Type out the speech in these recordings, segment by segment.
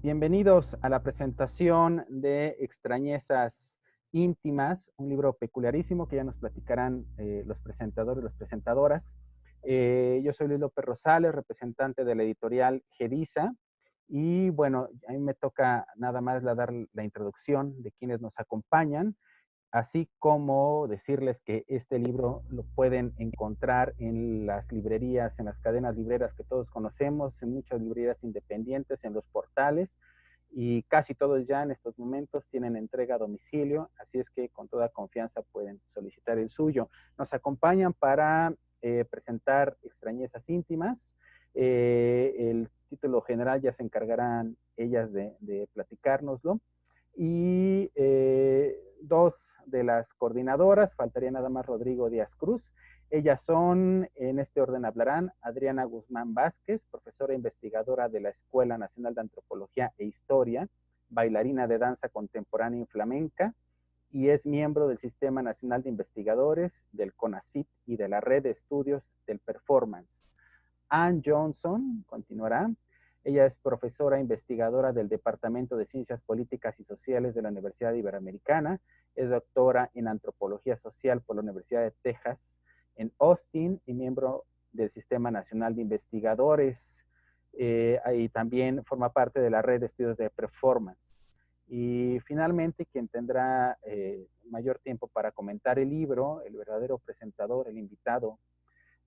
Bienvenidos a la presentación de Extrañezas íntimas, un libro peculiarísimo que ya nos platicarán los presentadores y las presentadoras. Yo soy Luis López Rosales, representante de la editorial Gedisa, y bueno, a mí me toca nada más dar la introducción de quienes nos acompañan, así como decirles que este libro lo pueden encontrar en las librerías, en las cadenas libreras que todos conocemos, en muchas librerías independientes, en los portales, y casi todos ya en estos momentos tienen entrega a domicilio, así es que con toda confianza pueden solicitar el suyo. Nos acompañan para presentar Extrañezas íntimas. El título general ya se encargarán ellas de platicárnoslo. Y dos de las coordinadoras, faltaría nada más Rodrigo Díaz Cruz. Ellas son, en este orden hablarán, Adriana Guzmán Vázquez, profesora investigadora de la Escuela Nacional de Antropología e Historia, bailarina de danza contemporánea y flamenca, y es miembro del Sistema Nacional de Investigadores, del CONACYT y de la Red de Estudios del Performance. Ann Johnson continuará. Ella es profesora investigadora del Departamento de Ciencias Políticas y Sociales de la Universidad Iberoamericana. Es doctora en Antropología Social por la Universidad de Texas en Austin y miembro del Sistema Nacional de Investigadores. Y también forma parte de la Red de Estudios de Performance. Y finalmente, quien tendrá mayor tiempo para comentar el libro, el verdadero presentador, el invitado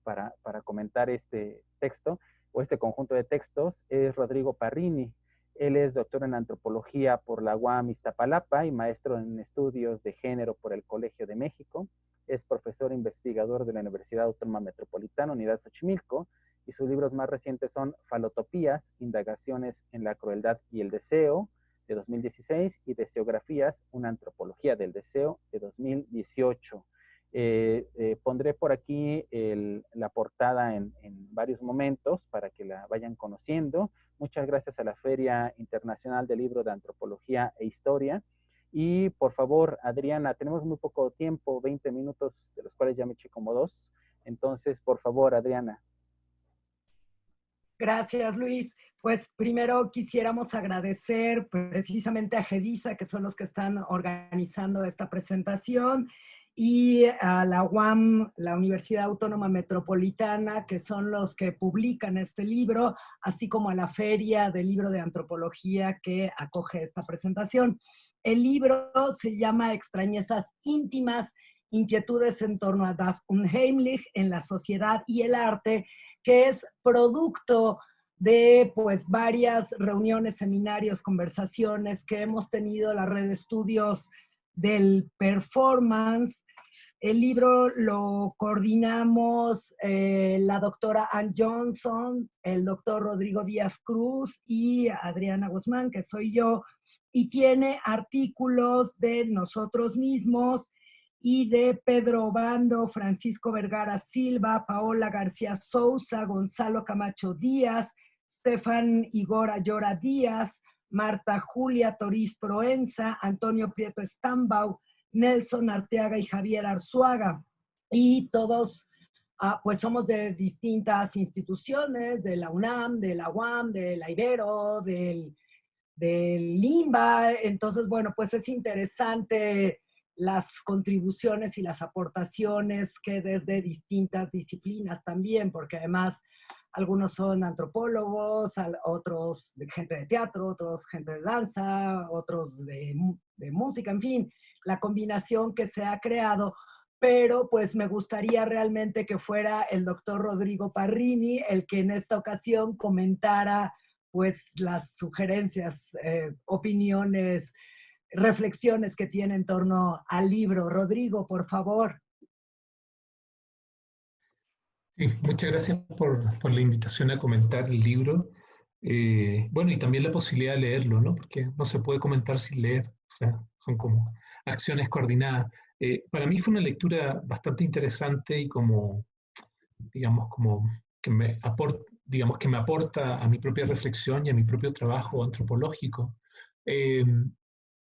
para comentar este texto o este conjunto de textos es Rodrigo Parrini. Él es doctor en antropología por la UAM Iztapalapa y maestro en estudios de género por el Colegio de México. Es profesor investigador de la Universidad Autónoma Metropolitana, Unidad Xochimilco, y sus libros más recientes son Falotopías, Indagaciones en la Crueldad y el Deseo, de 2016, y Deseografías, una antropología del deseo, de 2018. Pondré por aquí la portada en varios momentos para que la vayan conociendo. Muchas gracias a la Feria Internacional del Libro de Antropología e Historia. Y por favor, Adriana, tenemos muy poco tiempo, 20 minutos, de los cuales ya me eché como 2. Entonces, por favor, Adriana. Gracias, Luis. Pues primero quisiéramos agradecer precisamente a Gedisa, que son los que están organizando esta presentación, y a la UAM, la Universidad Autónoma Metropolitana, que son los que publican este libro, así como a la Feria del Libro de Antropología que acoge esta presentación. El libro se llama Extrañezas íntimas, inquietudes en torno a das Unheimlich en la sociedad y el arte, que es producto de pues varias reuniones, seminarios, conversaciones que hemos tenido la red de estudios del performance. El libro lo coordinamos la doctora Ann Johnson, el doctor Rodrigo Díaz Cruz y Adriana Guzmán, que soy yo, y tiene artículos de nosotros mismos y de Pedro Obando, Francisco Vergara Silva, Paola García Souza, Gonzalo Camacho Díaz, Stefan Igor Ayora Díaz, Marta Julia Toriz Proenza, Antonio Prieto Stambau, Nelson Arteaga y Javier Arzuaga. Y todos pues somos de distintas instituciones, de la UNAM, de la UAM, de la Ibero, del LIMBA. Entonces, bueno, pues es interesante las contribuciones y las aportaciones que desde distintas disciplinas también, porque además algunos son antropólogos, otros de gente de teatro, otros gente de danza, otros de música, en fin, la combinación que se ha creado. Pero pues me gustaría realmente que fuera el doctor Rodrigo Parrini el que en esta ocasión comentara pues las sugerencias, opiniones, reflexiones que tiene en torno al libro. Rodrigo, por favor. Sí, muchas gracias por la invitación a comentar el libro. Bueno, y también la posibilidad de leerlo, ¿no? Porque no se puede comentar sin leer, o sea, son como acciones coordinadas. Para mí fue una lectura bastante interesante y como, digamos, como que digamos, que me aporta a mi propia reflexión y a mi propio trabajo antropológico. Eh,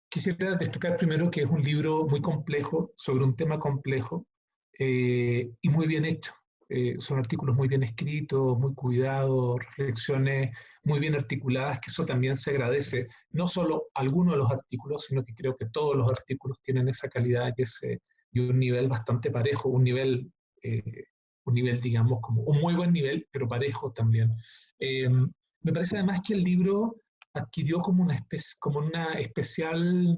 Quisiera destacar primero que es un libro muy complejo, sobre un tema complejo y muy bien hecho. son artículos muy bien escritos, muy cuidados, reflexiones muy bien articuladas, que eso también se agradece. No solo algunos de los artículos, sino que creo que todos los artículos tienen esa calidad y un nivel bastante parejo, un nivel, digamos, como un muy buen nivel, pero parejo también. Me parece además que el libro adquirió como una especial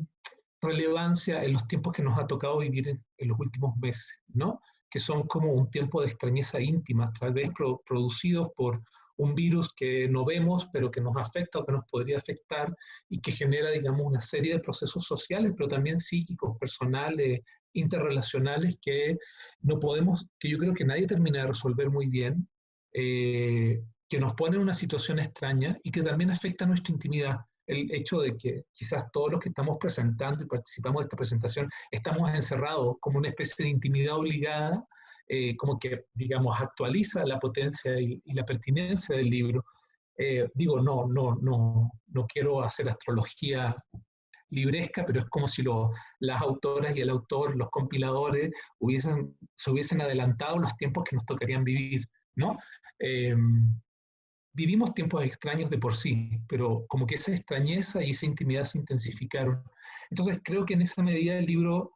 relevancia en los tiempos que nos ha tocado vivir en los últimos meses, ¿no? Que son como un tiempo de extrañeza íntima, tal vez producidos por un virus que no vemos, pero que nos afecta o que nos podría afectar y que genera, digamos, una serie de procesos sociales, pero también psíquicos, personales, interrelacionales que no podemos, que yo creo que nadie termina de resolver muy bien, que nos pone en una situación extraña y que también afecta a nuestra intimidad. El hecho de que quizás todos los que estamos presentando y participamos de esta presentación estamos encerrados como una especie de intimidad obligada, como que, digamos, actualiza la potencia y la pertinencia del libro. Digo, no quiero hacer astrología libresca, pero es como si las autoras y el autor, los compiladores, se hubiesen adelantado los tiempos que nos tocarían vivir, ¿no? Vivimos tiempos extraños de por sí, pero como que esa extrañeza y esa intimidad se intensificaron. Entonces creo que en esa medida el libro,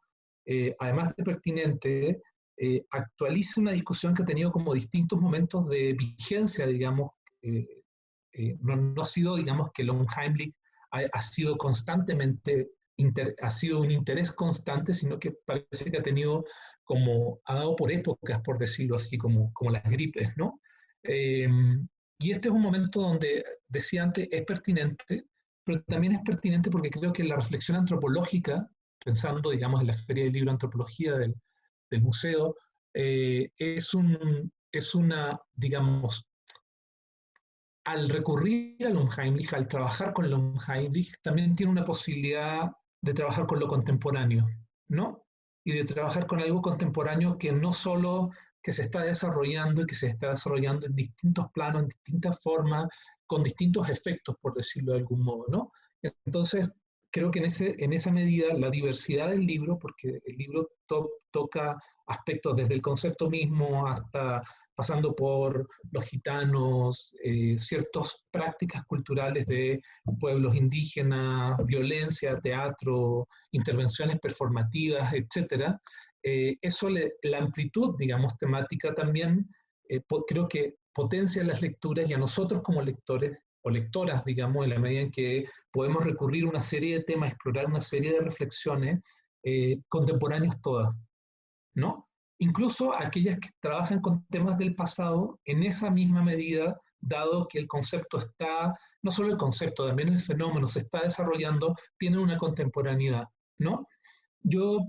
además de pertinente, actualiza una discusión que ha tenido como distintos momentos de vigencia, digamos. No ha sido, digamos, que Long Heimlich ha sido constantemente, ha sido un interés constante, sino que parece que ha dado por épocas, por decirlo así, como las gripes, ¿no? Y este es un momento donde, decía antes, es pertinente, pero también es pertinente porque creo que la reflexión antropológica, pensando, digamos, en la Feria del Libro de Antropología del museo, es una, digamos, al recurrir a Longheimlich, al trabajar con Longheimlich, también tiene una posibilidad de trabajar con lo contemporáneo, ¿no? Y de trabajar con algo contemporáneo que no solo que se está desarrollando y que se está desarrollando en distintos planos, en distintas formas, con distintos efectos, por decirlo de algún modo, ¿no? Entonces, creo que en esa medida la diversidad del libro, porque el libro toca aspectos desde el concepto mismo hasta pasando por los gitanos, ciertas prácticas culturales de pueblos indígenas, violencia, teatro, intervenciones performativas, etc. La amplitud, digamos, temática también, creo que potencia las lecturas y a nosotros como lectores o lectoras, digamos, en la medida en que podemos recurrir a una serie de temas, explorar una serie de reflexiones contemporáneas todas, ¿no? Incluso aquellas que trabajan con temas del pasado, en esa misma medida, dado que el concepto está, no solo el concepto, también el fenómeno se está desarrollando, tiene una contemporaneidad, ¿no? Yo,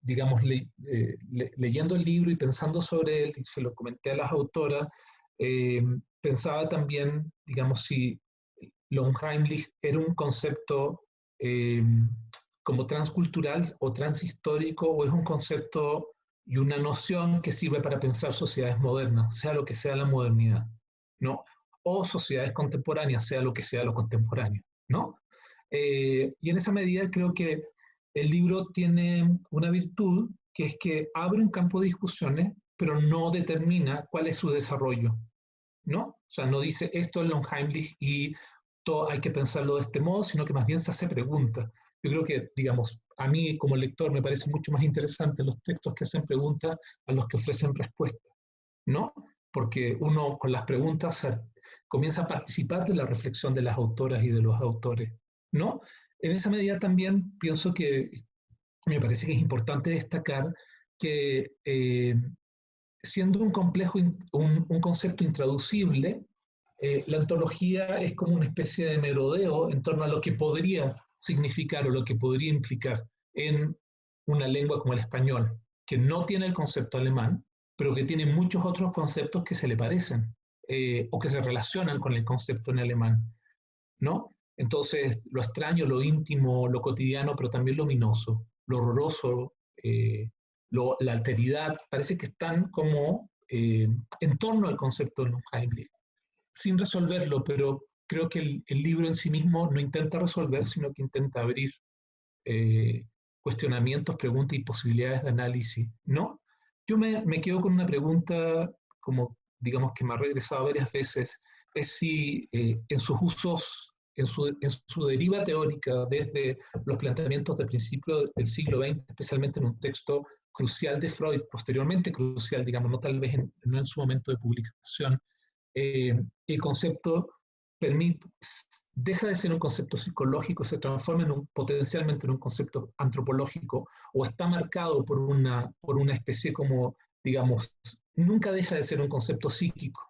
digamos, leyendo el libro y pensando sobre él, y se lo comenté a las autoras, pensaba también, digamos, si Longheimlich era un concepto como transcultural o transhistórico, o es un concepto y una noción que sirve para pensar sociedades modernas, sea lo que sea la modernidad, ¿no? O sociedades contemporáneas, sea lo que sea lo contemporáneo, ¿no? Y en esa medida creo que el libro tiene una virtud, que es que abre un campo de discusiones, pero no determina cuál es su desarrollo, ¿no? O sea, no dice esto es Longheimlich y todo hay que pensarlo de este modo, sino que más bien se hace preguntas. Yo creo que, digamos, a mí como lector me parece mucho más interesante los textos que hacen preguntas a los que ofrecen respuestas, ¿no? Porque uno con las preguntas comienza a participar de la reflexión de las autoras y de los autores, ¿no? En esa medida también pienso que me parece que es importante destacar que siendo un complejo, un concepto intraducible, la ontología es como una especie de merodeo en torno a lo que podría significar o lo que podría implicar en una lengua como el español, que no tiene el concepto alemán, pero que tiene muchos otros conceptos que se le parecen o que se relacionan con el concepto en alemán, ¿no? Entonces, lo extraño, lo íntimo, lo cotidiano, pero también lo ominoso, lo horroroso, la alteridad, parece que están como en torno al concepto de Heimlich, sin resolverlo, pero creo que el libro en sí mismo no intenta resolver, sino que intenta abrir cuestionamientos, preguntas y posibilidades de análisis, ¿no? Yo me quedo con una pregunta, como digamos que me ha regresado varias veces, es si en sus usos, en su deriva teórica, desde los planteamientos del principio del siglo XX, especialmente en un texto crucial de Freud, posteriormente crucial, digamos, no tal vez no en su momento de publicación, el concepto permite, deja de ser un concepto psicológico, se transforma potencialmente en un concepto antropológico, o está marcado por una especie como, digamos, nunca deja de ser un concepto psíquico,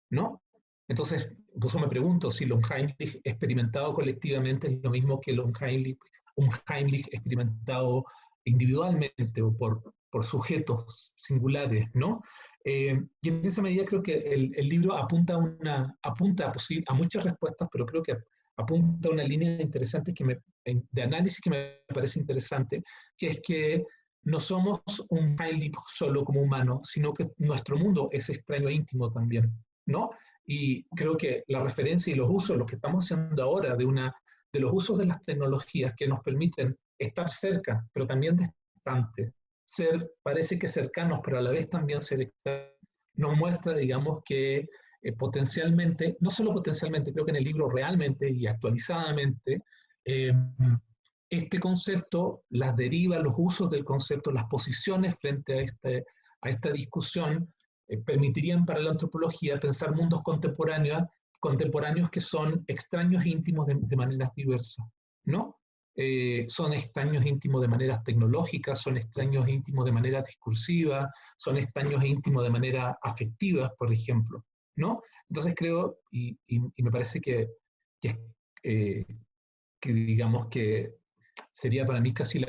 ¿no? Entonces, incluso me pregunto si lo Heimlich experimentado colectivamente es lo mismo que un Heimlich experimentado individualmente o por sujetos singulares, ¿no? Y en esa medida creo que el libro apunta a muchas respuestas, pero creo que apunta a una línea interesante de análisis que me parece interesante, que es que no somos un Heimlich solo como humanos, sino que nuestro mundo es extraño e íntimo también, ¿no? Y creo que la referencia y los usos, lo que estamos haciendo ahora de los usos de las tecnologías que nos permiten estar cerca, pero también distantes, parece que cercanos, pero a la vez también ser externos, nos muestra, digamos, que potencialmente, no solo potencialmente, creo que en el libro realmente y actualizadamente, eh, este concepto, las derivas, los usos del concepto, las posiciones frente a esta discusión, permitirían para la antropología pensar mundos contemporáneos que son extraños e íntimos de maneras diversas, ¿no? Son extraños e íntimos de maneras tecnológicas, son extraños e íntimos de manera discursiva, son extraños e íntimos de manera afectiva, por ejemplo, ¿no? Entonces creo, y me parece que, eh, que digamos que sería para mí casi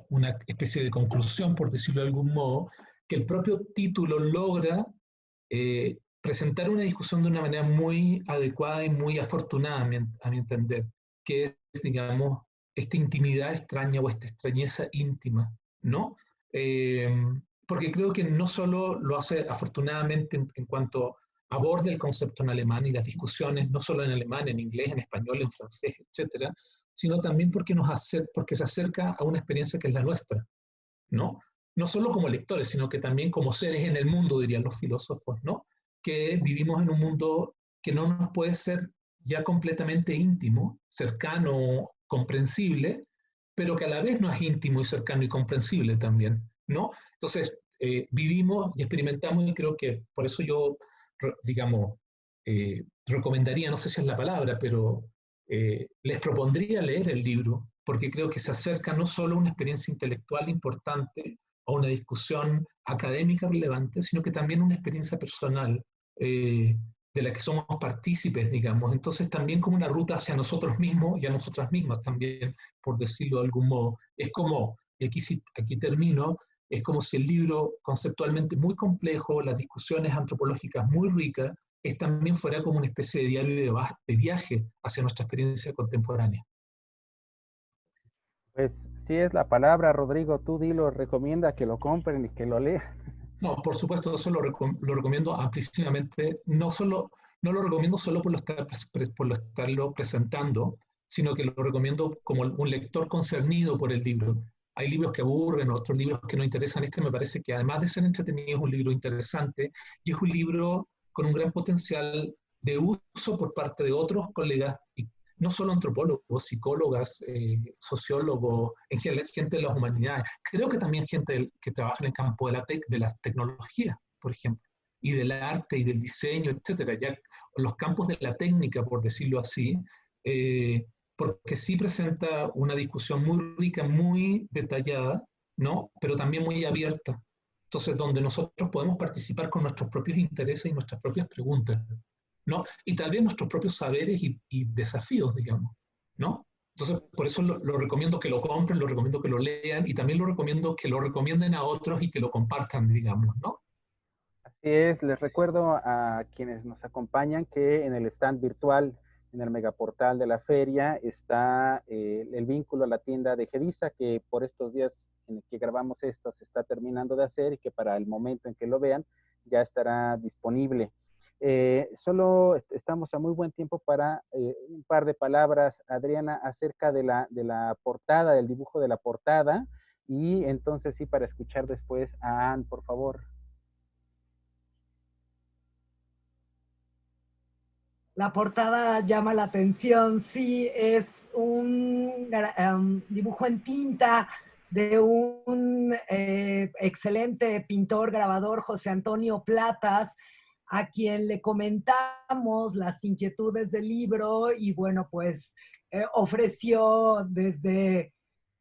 una especie de conclusión, por decirlo de algún modo, que el propio título logra presentar una discusión de una manera muy adecuada y muy afortunada, a mi entender, que es, digamos, esta intimidad extraña o esta extrañeza íntima, ¿no? Eh, Porque creo que no solo lo hace afortunadamente en cuanto aborda el concepto en alemán y las discusiones, no solo en alemán, en inglés, en español, en francés, etcétera, sino también porque se acerca a una experiencia que es la nuestra, ¿no? No solo como lectores, sino que también como seres en el mundo, dirían los filósofos, ¿no? Que vivimos en un mundo que no nos puede ser ya completamente íntimo, cercano, comprensible, pero que a la vez no es íntimo y cercano y comprensible también, ¿no? Entonces, vivimos y experimentamos, y creo que por eso yo, digamos, recomendaría, no sé si es la palabra, pero les propondría leer el libro, porque creo que se acerca no solo a una experiencia intelectual importante, a una discusión académica relevante, sino que también una experiencia personal de la que somos partícipes, digamos. Entonces también como una ruta hacia nosotros mismos y a nosotras mismas también, por decirlo de algún modo. Es como, y aquí termino, es como si el libro conceptualmente muy complejo, las discusiones antropológicas muy ricas, también fuera como una especie de diario de viaje hacia nuestra experiencia contemporánea. Pues sí es la palabra, Rodrigo, tú dilo, recomienda que lo compren y que lo lean. No, por supuesto, eso lo recomiendo amplísimamente. No lo recomiendo solo por lo estarlo presentando, sino que lo recomiendo como un lector concernido por el libro. Hay libros que aburren, otros libros que no interesan. Este me parece que además de ser entretenido es un libro interesante y es un libro con un gran potencial de uso por parte de otros colegas, y no solo antropólogos, psicólogas, sociólogos, en general gente de las humanidades. Creo que también gente que trabaja en el campo de las tecnologías, por ejemplo, y del arte y del diseño, etcétera, ya los campos de la técnica, por decirlo así, eh, porque sí presenta una discusión muy rica, muy detallada, ¿no? Pero también muy abierta. Entonces, donde nosotros podemos participar con nuestros propios intereses y nuestras propias preguntas, ¿no? Y también nuestros propios saberes y desafíos, digamos, ¿no? Entonces, por eso lo recomiendo que lo compren, lo recomiendo que lo lean y también lo recomiendo que lo recomienden a otros y que lo compartan, digamos, ¿no? Así es, les recuerdo a quienes nos acompañan que en el stand virtual, en el megaportal de la feria, está el vínculo a la tienda de Gedisa, que por estos días en el que grabamos esto se está terminando de hacer y que para el momento en que lo vean ya estará disponible. Solo estamos a muy buen tiempo para un par de palabras, Adriana, acerca de la portada, del dibujo de la portada. Y entonces sí, para escuchar después a Anne, por favor. La portada llama la atención, sí, es un dibujo en tinta de un excelente pintor, grabador, José Antonio Platas, a quien le comentamos las inquietudes del libro y bueno, pues ofreció desde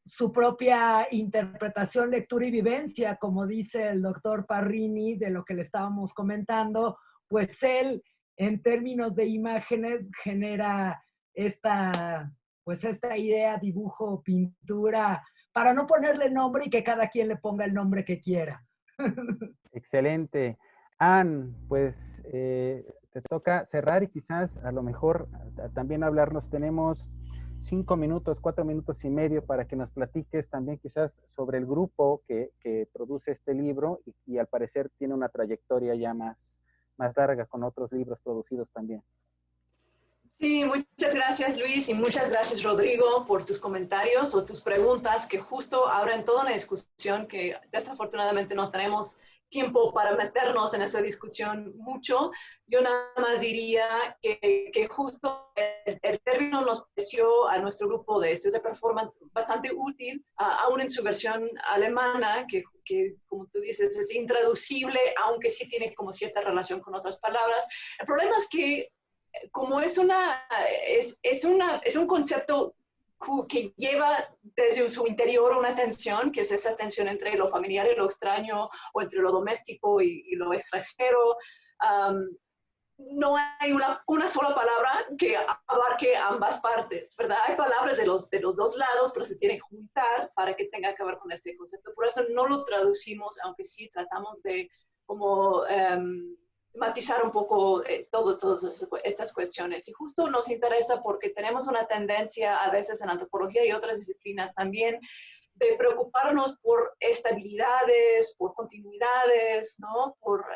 su propia interpretación, lectura y vivencia, como dice el doctor Parrini, de lo que le estábamos comentando, pues él, en términos de imágenes, genera pues esta idea, dibujo, pintura, para no ponerle nombre y que cada quien le ponga el nombre que quiera. Excelente. Anne, pues te toca cerrar y quizás a lo mejor también hablarnos. Tenemos 5 minutos, 4 minutos y medio para que nos platiques también quizás sobre el grupo que produce este libro y al parecer tiene una trayectoria ya más larga con otros libros producidos también. Sí, muchas gracias Luis y muchas gracias Rodrigo por tus comentarios o tus preguntas que justo abren toda una discusión que desafortunadamente no tenemos tiempo para meternos en esa discusión mucho. Yo nada más diría que justo el término nos pareció a nuestro grupo de estudios de performance bastante útil, aún en su versión alemana, que como tú dices es intraducible, aunque sí tiene como cierta relación con otras palabras. El problema es que como es un concepto que lleva desde su interior una tensión, que es esa tensión entre lo familiar y lo extraño, o entre lo doméstico y lo extranjero. No hay una sola palabra que abarque ambas partes, ¿verdad? Hay palabras de los dos lados, pero se tienen que juntar para que tenga que ver con este concepto. Por eso no lo traducimos, aunque sí tratamos de como matizar un poco todas estas cuestiones. Y justo nos interesa porque tenemos una tendencia a veces en antropología y otras disciplinas también de preocuparnos por estabilidades, por continuidades, ¿no? Por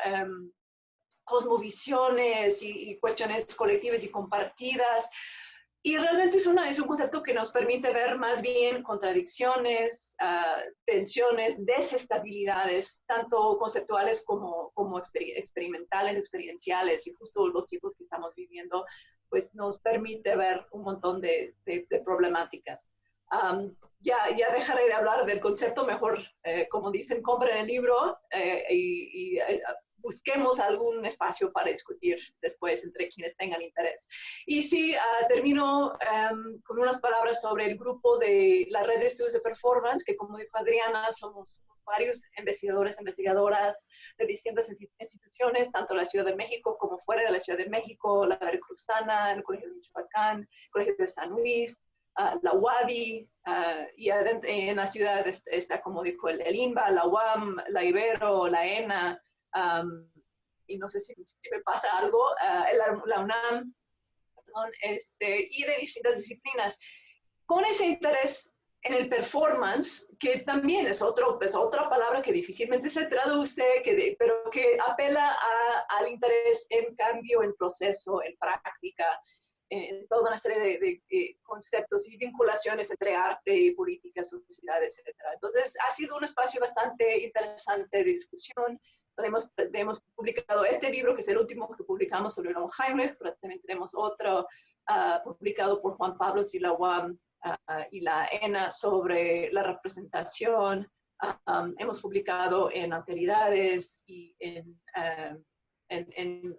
cosmovisiones y cuestiones colectivas y compartidas. Y realmente es un concepto que nos permite ver más bien contradicciones, tensiones, desestabilidades, tanto conceptuales como experimentales, experienciales, y justo los tipos que estamos viviendo, pues nos permite ver un montón de problemáticas. Ya dejaré de hablar del concepto, mejor, como dicen, compren el libro y busquemos algún espacio para discutir después entre quienes tengan interés. Y sí, termino con unas palabras sobre el grupo de la Red de Estudios de Performance, que como dijo Adriana, somos varios investigadores, investigadoras de distintas instituciones, tanto en la Ciudad de México como fuera de la Ciudad de México, la Veracruzana, el Colegio de Michoacán, el Colegio de San Luis, la UADY, y en la ciudad está, como dijo, el INBA, la UAM, la Ibero, la ENA, y no sé si me pasa algo, la UNAM, perdón, y de distintas disciplinas, con ese interés en el performance, que también es otra palabra que difícilmente se traduce, pero que apela al interés en cambio, en proceso, en práctica, en toda una serie de conceptos y vinculaciones entre arte y política, sociedad, etc. Entonces, ha sido un espacio bastante interesante de discusión. Hemos publicado este libro, que es el último que publicamos sobre Ron Heimlich, pero también tenemos otro publicado por Juan Pablo y la UAM y la ENA sobre la representación. Hemos publicado en Alteridades y en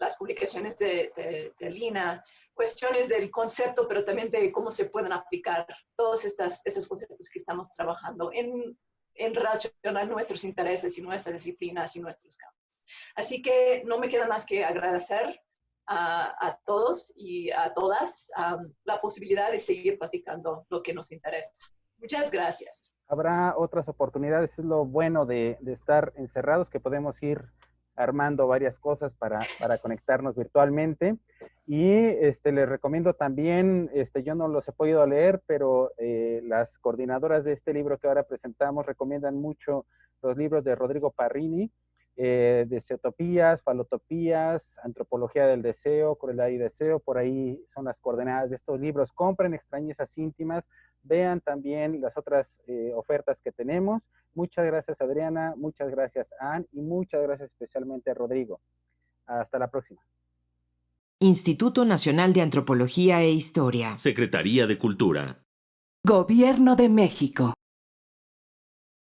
las publicaciones de Lina cuestiones del concepto, pero también de cómo se pueden aplicar todos esos conceptos que estamos trabajando en relación a nuestros intereses y nuestras disciplinas y nuestros campos. Así que no me queda más que agradecer a todos y a todas la posibilidad de seguir platicando lo que nos interesa. Muchas gracias. Habrá otras oportunidades, es lo bueno de estar encerrados, que podemos ir armando varias cosas para conectarnos virtualmente. Y les recomiendo también, yo no los he podido leer, pero las coordinadoras de este libro que ahora presentamos recomiendan mucho los libros de Rodrigo Parrini. Deseotopías, falotopías, antropología del deseo, crueldad y deseo, por ahí son las coordenadas de estos libros. Compren Extrañezas íntimas, vean también las otras ofertas que tenemos. Muchas gracias, Adriana, muchas gracias, Ann, y muchas gracias especialmente a Rodrigo. Hasta la próxima. Instituto Nacional de Antropología e Historia. Secretaría de Cultura. Gobierno de México.